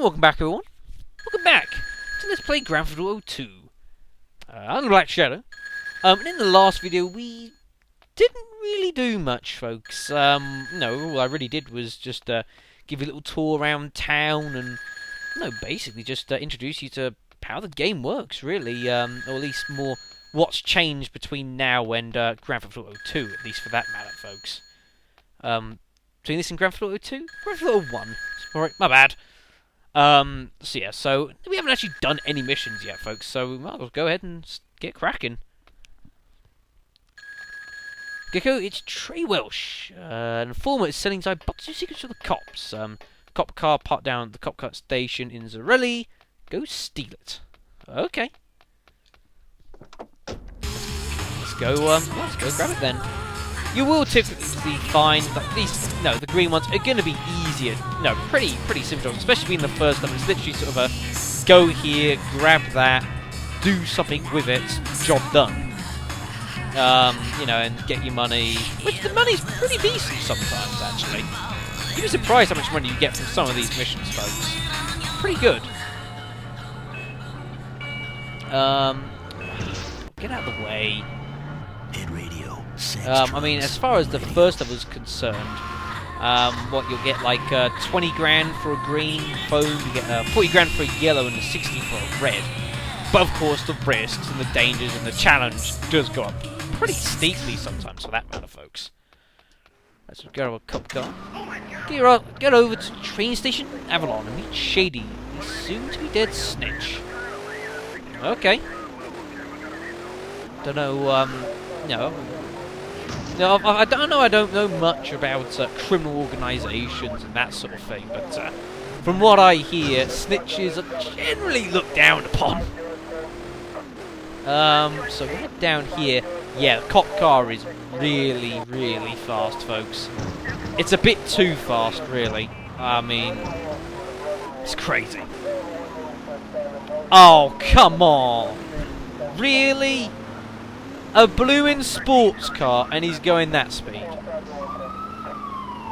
welcome back everyone. Welcome back to Let's Play Grand Theft Auto 2. I'm Black Shadow. And in the last video we didn't really do much, folks. No, all I really did was just give you a little tour around town and basically just introduce you to how the game works, really, or at least more what's changed between now and Grand Theft Auto 2, at least for that matter, folks. Between this and Grand Theft Auto 2? Grand Theft Auto 1. Sorry, my bad. So we haven't actually done any missions yet, folks, so we might as well go ahead and get cracking. Gecko, it's Trey Welsh. An informant is selling Zaibatsu secrets to the cops. Cop car parked down at the cop car station in Zarelli. Go steal it. Okay. Let's go grab it then. You will typically find that the green ones are going to be easier. No, pretty simple, especially being the first level. It's literally sort of a go here, grab that, do something with it, job done. And get your money, which the money's pretty decent sometimes, actually. You'd be surprised how much money you get from some of these missions, folks. Pretty good. Get out of the way. I mean, as far as the first level is concerned, what you'll get like 20 grand for a green phone, you get 40 grand for a yellow, and 60 for a red. But of course, the risks and the dangers and the challenge does go up pretty steeply sometimes, for that matter, folks. Let's go to a cop car. Get over to the train station, Avalon, and meet Shady, the soon-to-be-dead snitch. Okay. Don't know. No, I don't know. I don't know much about criminal organisations and that sort of thing, but from what I hear, snitches are generally looked down upon. So we head down here. Yeah, the cop car is really, really fast, folks. It's a bit too fast, really. I mean, it's crazy. Oh, come on! Really? A blue-in sports car, and he's going that speed.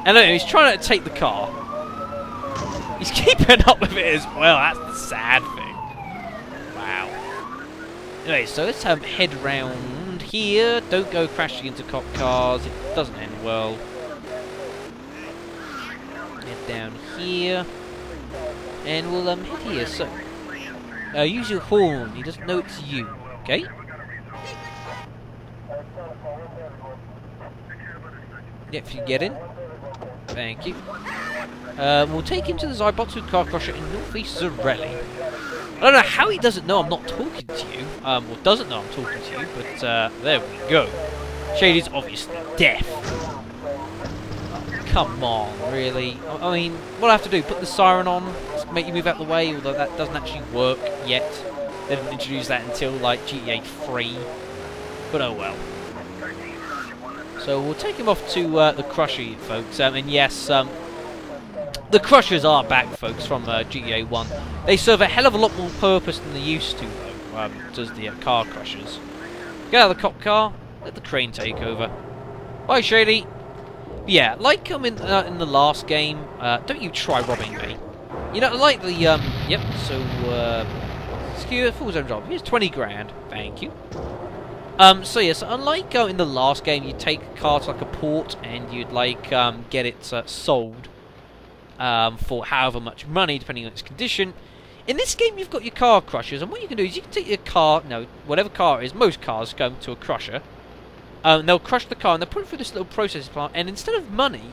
And look, he's trying to take the car. He's keeping up with it as well. That's the sad thing. Wow. Anyway, so let's head round here. Don't go crashing into cop cars. It doesn't end well. Head down here. And we'll head here. So, use your horn. He doesn't know it's you. Okay? If you get in. Thank you. We'll take him to the Zaibatsu car crusher in northeast Zarelli. I don't know how he doesn't know I'm not talking to you. Or doesn't know I'm talking to you, but there we go. Shady's obviously deaf. Oh, come on, really? I mean, what I have to do? Put the siren on, make you move out the way, although that doesn't actually work yet. They didn't introduce that until, like, GTA 3. But oh well. So we'll take him off to the Crusher, folks. And yes, the Crushers are back, folks, from GTA 1. They serve a hell of a lot more purpose than they used to, though, does the car Crushers. Get out of the cop car, let the crane take over. Bye, Shady. Yeah, like in the last game, don't you try robbing me. You know, like the, yep, so, secure full zone job. Here's 20 grand. Thank you. So yes, unlike in the last game, you'd take a car to like a port and you'd like get it sold for however much money, depending on its condition. In this game, you've got your car crushers, and what you can do is you can take your car, whatever car it is, most cars go to a crusher. They'll crush the car and they'll put it through this little processing plant, and instead of money,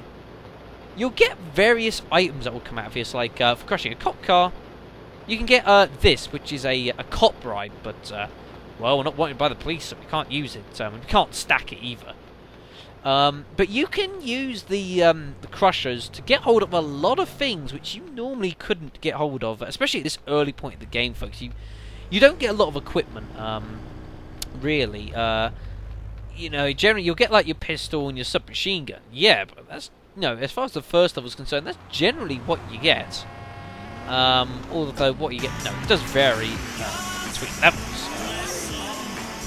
you'll get various items that will come out of here. So like for crushing a cop car, you can get this, which is a cop bribe, but well, we're not wanted by the police, so we can't use it. We can't stack it either. But you can use the crushers to get hold of a lot of things which you normally couldn't get hold of, especially at this early point in the game, folks. You don't get a lot of equipment, really. Generally you'll get like your pistol and your submachine gun. Yeah, but that's as far as the first level is concerned, that's generally what you get. Although what you get, it does vary between levels.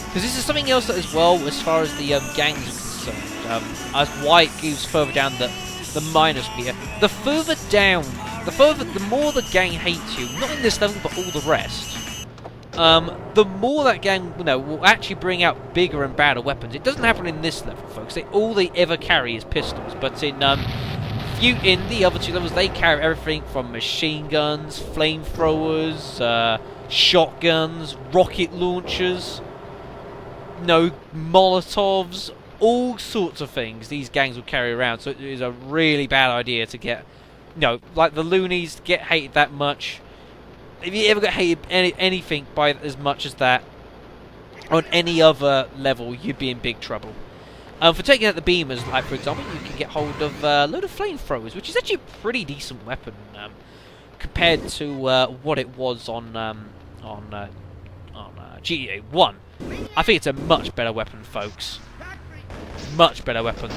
Because this is something else that as well, as far as the gangs are concerned, as why it goes further down the minus gear. The further down the more the gang hates you, not in this level, but all the rest, the more that gang, will actually bring out bigger and badder weapons. It doesn't happen in this level, folks. All they ever carry is pistols, but in the other 2 levels, they carry everything from machine guns, flamethrowers, shotguns, rocket launchers, Molotovs, all sorts of things these gangs will carry around. So it is a really bad idea to get, like the loonies get hated that much. If you ever got hated anything by as much as that on any other level, you'd be in big trouble. For taking out the beamers, like for example, you can get hold of a load of flamethrowers, which is actually a pretty decent weapon compared to what it was on GTA 1. I think it's a much better weapon, folks. Much better weapon.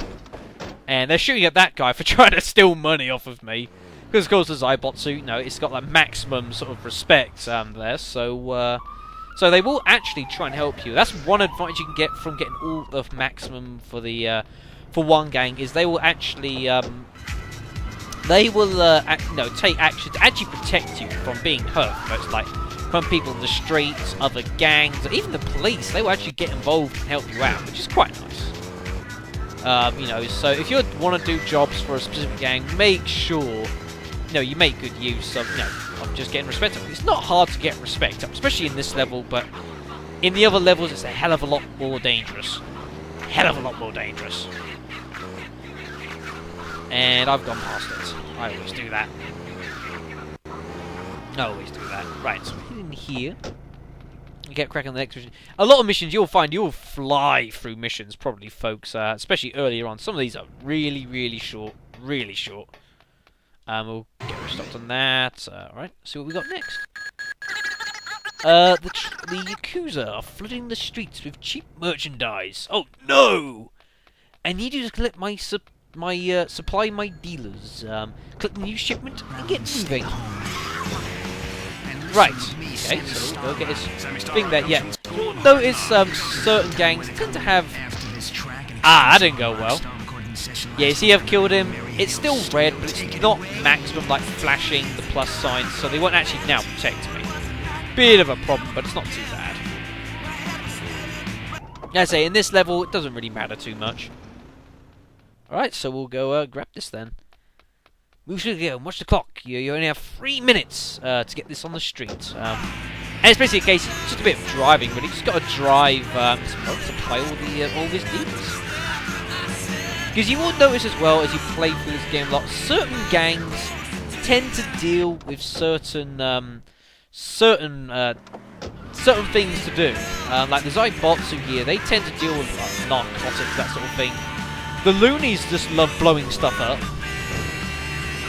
And they're shooting at that guy for trying to steal money off of me. Because, of course, the Zaibatsu, it's got that maximum sort of respect there. So they will actually try and help you. That's one advantage you can get from getting all of maximum for the for one gang, is they will actually take action to actually protect you from being hurt. It's like from people in the streets, other gangs, or even the police. They will actually get involved and help you out, which is quite nice. So if you want to do jobs for a specific gang, make sure you make good use of just getting respect up. It's not hard to get respect up, especially in this level, but in the other levels it's a hell of a lot more dangerous. Hell of a lot more dangerous. And I've gone past it. I always do that. I always do that. Right, so we're in here. We get cracking on the next mission. A lot of missions you'll find you'll fly through missions, probably, folks. Especially earlier on. Some of these are really, really short. Really short. We'll get stopped on that. Alright, see what we got next. The Yakuza are flooding the streets with cheap merchandise. Oh no! I need you to collect my supply my dealers. Collect the new shipment and get moving. Right. Okay, so we'll get his thing there. Yeah. You'll notice certain gangs tend to have. That didn't go well. Yeah, you see I've killed him. It's still red, but it's not maximum, like flashing the plus sign, so they won't actually now protect me. Bit of a problem, but it's not too bad. As I say, in this level, it doesn't really matter too much. Alright, so we'll go grab this then. Move to go, watch the clock. You only have 3 minutes to get this on the street. And it's basically a case, it's just a bit of driving, but you just got to drive to play all these dealers. Because you will notice as well, as you play through this game a lot, certain gangs tend to deal with certain things to do. Like the Zaibatsu here, they tend to deal with narcotics, that sort of thing. The loonies just love blowing stuff up.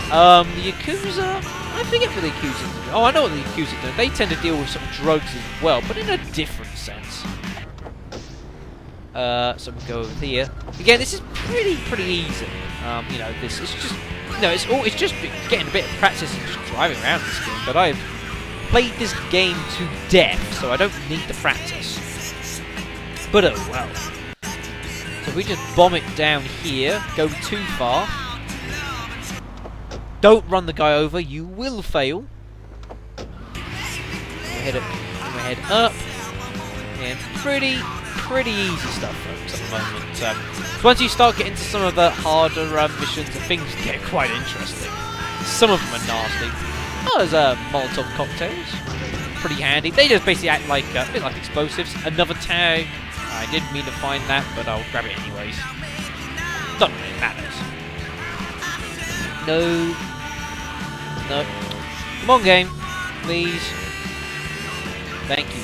The Yakuza, I forget what the Yakuza do. Oh, I know what the Yakuza do. They tend to deal with some drugs as well, but in a different sense. So we go over here. Again, this is pretty easy. This is just, it's just getting a bit of practice and just driving around this game. But I've played this game to death, so I don't need the practice. But oh well. So if we just bomb it down here, go too far. Don't run the guy over, you will fail. We'll head up. And pretty easy stuff, folks, at the moment. So once you start getting to some of the harder missions, things get quite interesting. Some of them are nasty. Oh, there's Molotov cocktails. Pretty handy. They just basically act like a bit like explosives. Another tag. I didn't mean to find that, but I'll grab it anyways. Doesn't really matter. No. Come on, game. Please. Thank you.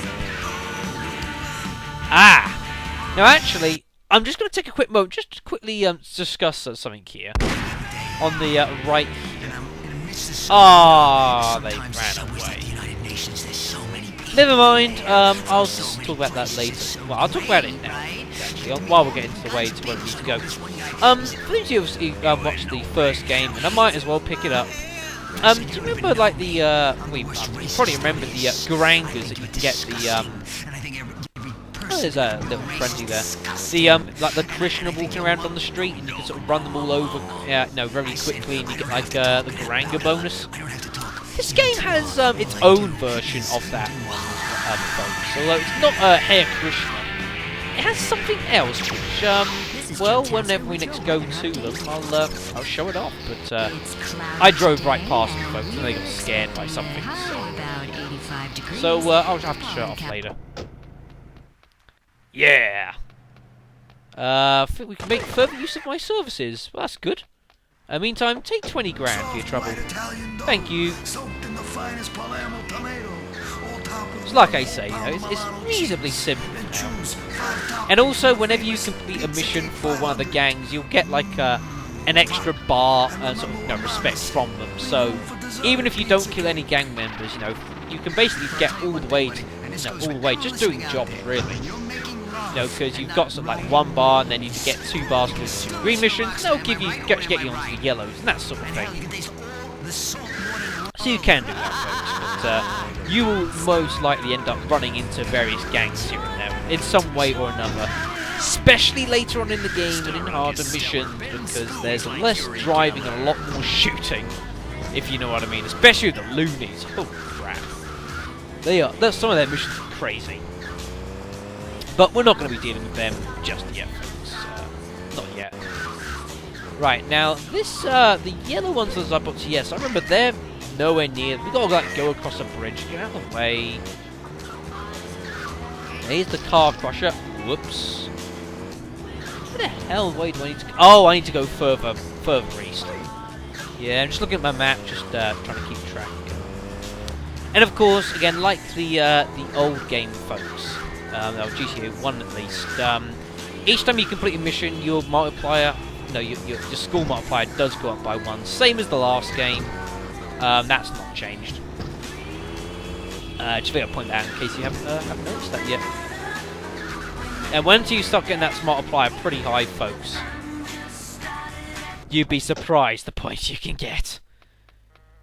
Now actually, I'm just going to take a quick moment just to quickly discuss something here. On the right here. They ran away. Never mind, I'll just talk about that later. Well, I'll talk about it now, actually, while we're getting to the way to where we need to go. For those of you who've watched the first game, and I might as well pick it up. Do you remember, like, the, you probably remember the Garangas that you could get, Oh, there's a little friendly there. The like the Krishna walking around on the street, and you can sort of run them all over, very quickly, and you get like the Garanga bonus. This game has its own version of that bonus, although it's not Hare Krishna. It has something else, which well, whenever we next go to them, I'll show it off. But I drove right past them, folks, and they got scared by something. So I'll have to show it off later. Yeah. I think we can make further use of my services. Well, that's good. Meantime, take 20 grand for your trouble. Thank you. So like I say, it's reasonably simple now. And also, whenever you complete a mission for one of the gangs, you'll get like an extra bar and sort of respect from them. So even if you don't kill any gang members, you can basically get all the way to, all the way just doing jobs really. Because you've got sort of like 1 bar, and then you can get 2 bars for the green missions. They'll get you onto the yellows and that sort of thing. So you can do that, folks, but you will most likely end up running into various gangs here and there in some way or another. Especially later on in the game and in harder missions, because there's less driving and a lot more shooting, if you know what I mean. Especially with the loonies. Oh crap! Some of their missions are crazy. But we're not going to be dealing with them just yet, folks. Not yet. Right, now, the yellow ones that I've got to, yes, I remember they're nowhere near. We've got to go across a bridge. Get out of the way. Here's the car crusher. Whoops. Where the hell way do I need to go? Oh, I need to go further east. Yeah, I'm just looking at my map, just trying to keep track. And of course, again, like the old game, folks. GTA 1 at least. Each time you complete a mission, your multiplier, your score multiplier does go up by 1, same as the last game. That's not changed. Just figured I'd point that out in case you haven't noticed that yet. And once you start getting that multiplier pretty high, folks, you'd be surprised the points you can get.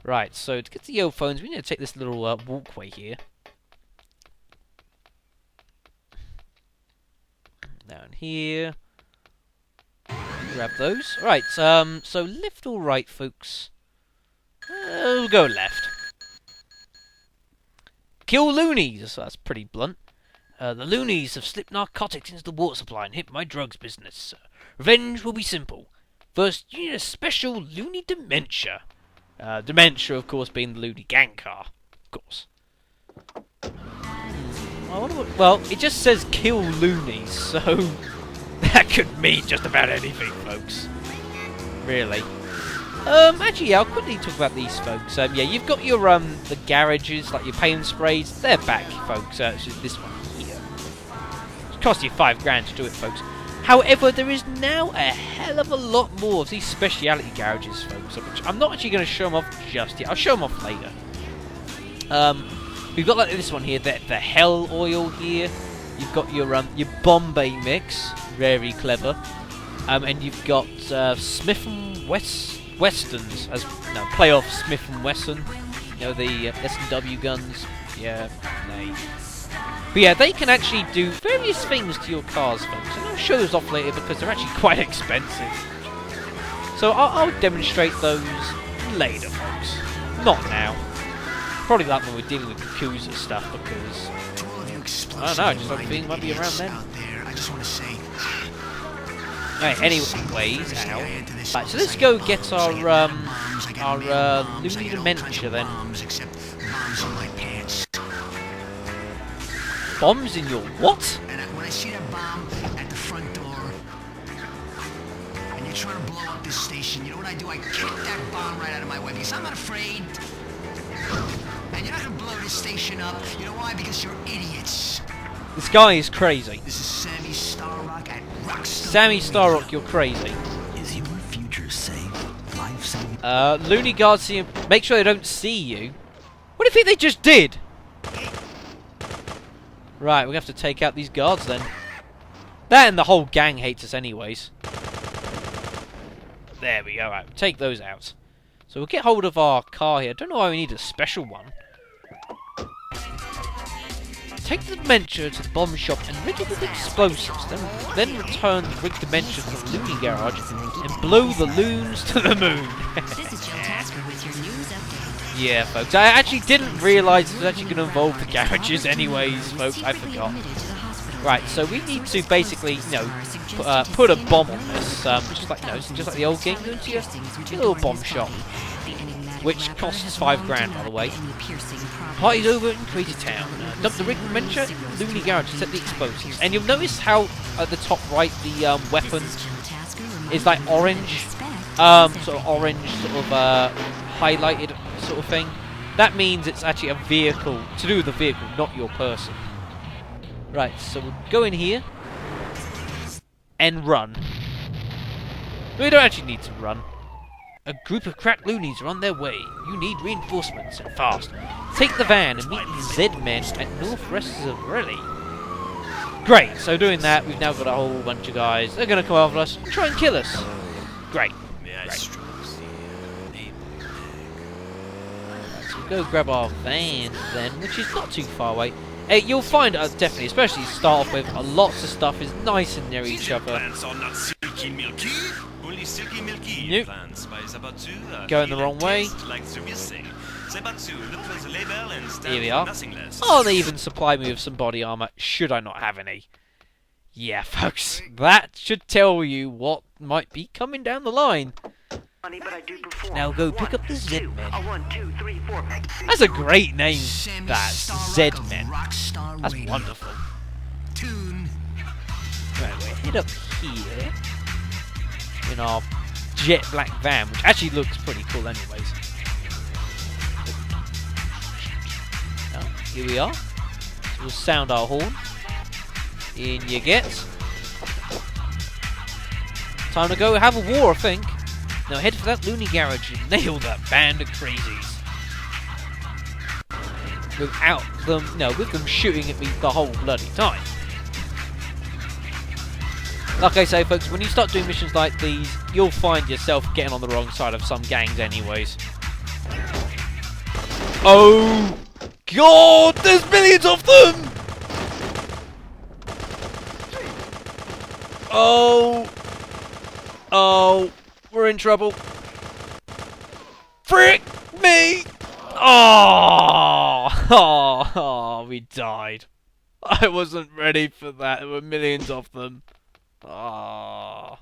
Right, so to get to the yellow phones, we need to take this little walkway here. Down here. Grab those. Right, so left or right, folks? We'll go left. Kill loonies! That's pretty blunt. The loonies have slipped narcotics into the water supply and hit my drugs business. Revenge will be simple. First, you need a special loony dementia. Dementia, of course, being the loony gang car. Of course. Well, it just says kill loonies, so that could mean just about anything, folks. Really. Actually, yeah, I'll quickly talk about these, folks. Yeah, you've got your the garages, like your paint sprays. They're back, folks. It's just this one here. It costs you 5 grand to do it, folks. However, there is now a hell of a lot more of these speciality garages, folks. Which I'm not actually going to show them off just yet. I'll show them off later. We've got like this one here, the Hell Oil here. You've got your Bombay mix, very clever. And you've got Smith and Westerns as playoff Smith and Wesson. The S&W guns. Yeah, they. But yeah, they can actually do various things to your cars, folks. And I'll show those off later because they're actually quite expensive. So I'll demonstrate those later, folks. Not now. Probably like when we're dealing with Yakuza stuff, because I don't know, I just have a feeling it might be around then. Right, anyways, ow. Right, so let's go get our loony dementia then. Bombs in your what? And when I see that bomb at the front door, and you're trying to blow up this station, you know what I do? I kick that bomb right out of my way because I'm not afraid. And you're not gonna blow this station up. You know why? Because you're idiots. This guy is crazy. This is Sammy Starrock at Rockstar. Sammy Starrock, you're crazy. Is your future safe? Life saving? Loony guards see him. Make sure they don't see you. What do you think they just did? Right, we have to take out these guards then. That and the whole gang hates us anyways. There we go. Right, take those out. So we'll get hold of our car here. I don't know why we need a special one. Take the dementia to the bomb shop and riddle it with explosives. Then return the rigged dementia to the loonie garage and blow the loons to the moon. This is Joe Tasker with your news update. Yeah, folks. I actually didn't realise it was actually going to involve the garages anyways, folks. I forgot. Right, so we need to basically, you know, put a bomb on this, just like the old game. Go into your little bomb shop, which costs $5 grand, by the way. Party's over in Crazy Town. Dump the rig dementia in the loonie garage and set the explosives. And you'll notice how at the top right the weapon is like orange, sort of orange, sort of highlighted sort of thing. That means it's actually a vehicle, to do with the vehicle, not your person. Right, so we'll go in here and run. We don't actually need to run. A group of crack loonies are on their way. You need reinforcements, and fast. Take the van and meet the Z-Men at Northwest Zaibatsu. Great, so doing that, we've now got a whole bunch of guys. They're going to come after us and try and kill us. Great. Right, so we'll go grab our van then, which is not too far away. Hey, you'll find, definitely, especially to start off with, lots of stuff is nice and near each other. Nope. Going the wrong way. Here we are. Oh, they even supply me with some body armor, should I not have any. Yeah, folks, that should tell you what might be coming down the line. Now go pick up the Z-Men. That's a great name, that. Z-Men. That's wonderful. Right, we'll head up here in our jet black van, which actually looks pretty cool anyways. Now, here we are. So we'll sound our horn. In you get. Time to go have a war, I think. Now head for that loony garage and nail that band of crazies. With them shooting at me the whole bloody time. Like I say, folks, when you start doing missions like these, you'll find yourself getting on the wrong side of some gangs anyways. Oh God, there's millions of them! Oh, we're in trouble. Frick me! Oh, we died. I wasn't ready for that. There were millions of them. Oh,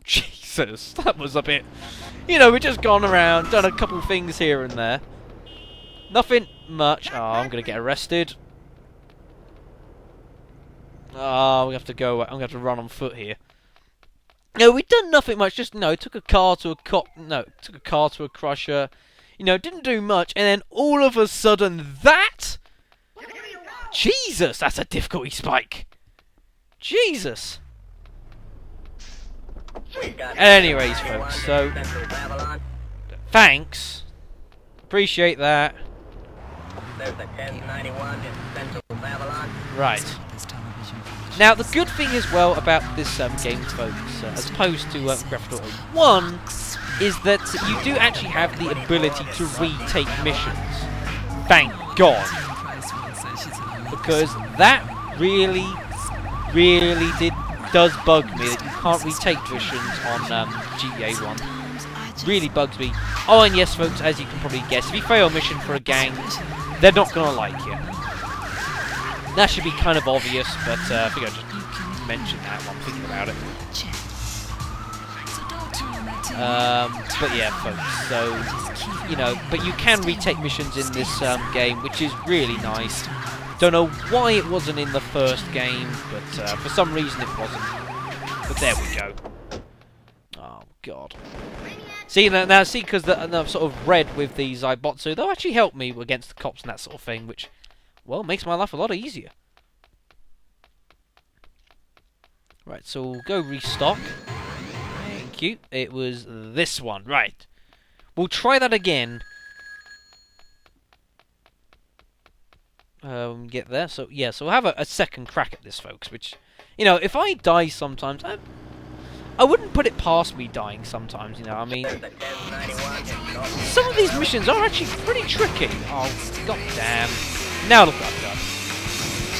Jesus, that was a bit... You know, we've just gone around, done a couple things here and there. Nothing much. Oh, I'm going to get arrested. Oh, we have to go. I'm going to have to run on foot here. No, we've done nothing much. Just, took a car to a cop. No, took a car to a crusher. Didn't do much. And then all of a sudden, that? Jesus, that's a difficulty spike. Jesus. Anyways, folks, so thanks. Appreciate that. Right. Now, the good thing as well about this game, folks, as opposed to Grand Theft Auto 1, is that you do actually have the ability to retake missions. Thank God. Because that really does bug me that you can't retake missions on GTA 1. Really bugs me. Oh, and yes, folks, as you can probably guess, if you fail a mission for a gang, they're not going to like you. That should be kind of obvious, but I think I just mentioned that while I'm thinking about it. But yeah, folks, so, but you can retake missions in this game, which is really nice. Don't know why it wasn't in the first game, but for some reason it wasn't. But there we go. Oh, God. See, now see, because the sort of red with the Zaibatsu, they'll actually help me against the cops and that sort of thing, which, well, makes my life a lot easier. Right, so we'll go restock. Thank you. It was this one. Right. We'll try that again. Get there. So, yeah, so we'll have a second crack at this, folks, which, if I die sometimes, I wouldn't put it past me dying sometimes, I mean, some of these missions are actually pretty tricky. Oh, god damn. Now look what I've done.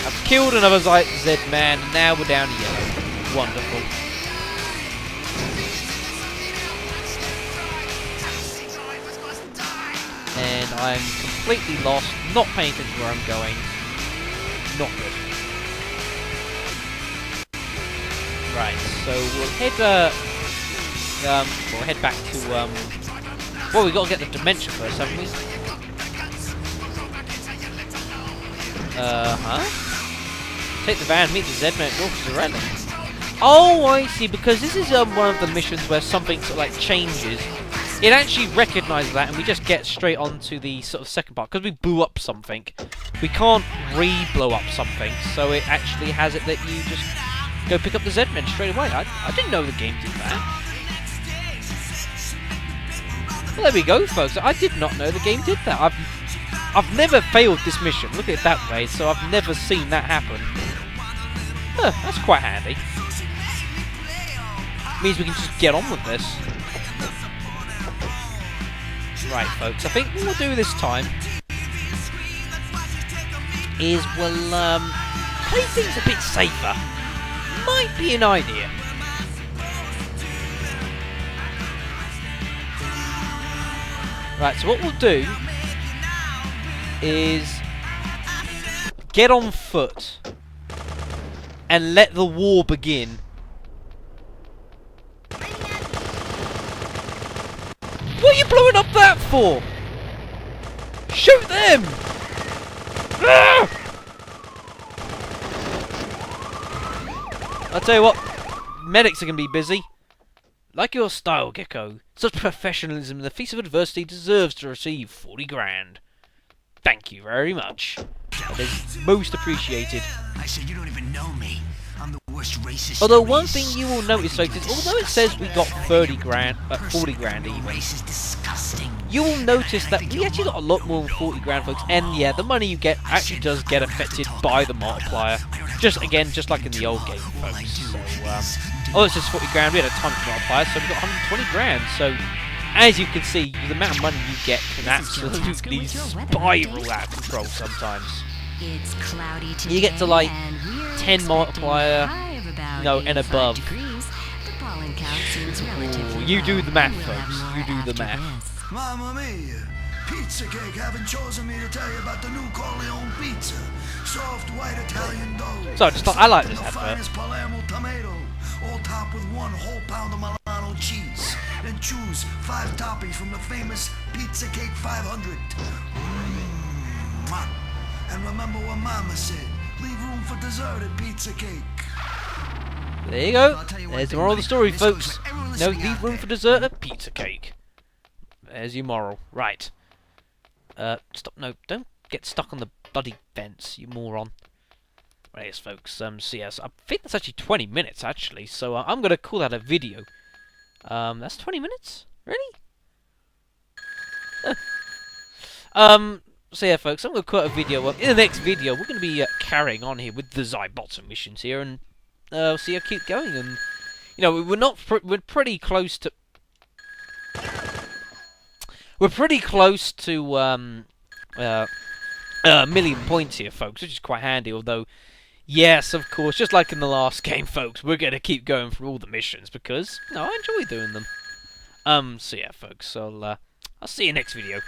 I've killed another Z-Man, and now we're down to yellow. Wonderful. And I'm completely lost, not paying attention where I'm going. Not good. Right, so we'll head back to, well, we've got to get the dimension first, haven't we? Take the van, meet the Z-Man at North Zarelli. Oh, I see, because this is one of the missions where something sort of like changes. It actually recognises that, and we just get straight onto the sort of second part. Because we blew up something, we can't re-blow up something, so it actually has it that you just go pick up the Z-Men straight away. I didn't know the game did that. Well, there we go, folks. I did not know the game did that. I've never failed this mission. Look at it that way. So I've never seen that happen. Huh, that's quite handy. Means we can just get on with this. Right, folks. I think what we'll do this time is we'll play things a bit safer. Might be an idea. Right, so what we'll do is get on foot and let the war begin. What are you blowing up that for? Shoot them! Ah! I'll tell you what, medics are going to be busy. Like your style, Gecko. Such professionalism in the face of adversity deserves to receive 40 grand. Thank you very much. That is most appreciated. I said you don't even know me. I'm the worst racist. Although one thing you will notice, folks, is although it says we got 30 grand, 40 grand even, you will notice that we actually got a lot more than 40 grand, folks. And yeah, the money you get actually does get affected by the multiplier. Just like in the old game, folks. So, although it says 40 grand, we had a ton of multipliers, so we got 120 grand. So, as you can see, the amount of money you get can absolutely spiral out of control sometimes. You get to like 10 multiplier, and above. Ooh, you do the math, folks. You do the math. Mamma mia! Pizza Cake haven't chosen me to tell you about the new Corleone pizza. Soft white Italian dough. So I like this advert. Finest Palermo tomato, all topped with 1 whole pound of Milano cheese. Then choose 5 toppings from the famous Pizza Cake 500. Mwah. And remember what Mama said: leave room for dessert at Pizza Cake. There you go. There's the moral of the story, folks. No, leave room for dessert at Pizza Cake. There's your moral. Right. Stop. No, don't get stuck on the bloody fence, you moron. Right, yes, folks. So yes, I think that's actually 20 minutes, actually. So I'm gonna call that a video. That's 20 minutes? Really? So yeah, folks, I'm gonna cut a video. In the next video, we're gonna be carrying on here with the Zaibatsu missions here, and see how keep going. And you know, we're pretty close to. We're pretty close to a million points here, folks, which is quite handy. Although, yes, of course, just like in the last game, folks, we're going to keep going through all the missions because I enjoy doing them. So yeah, folks, I'll see you next video.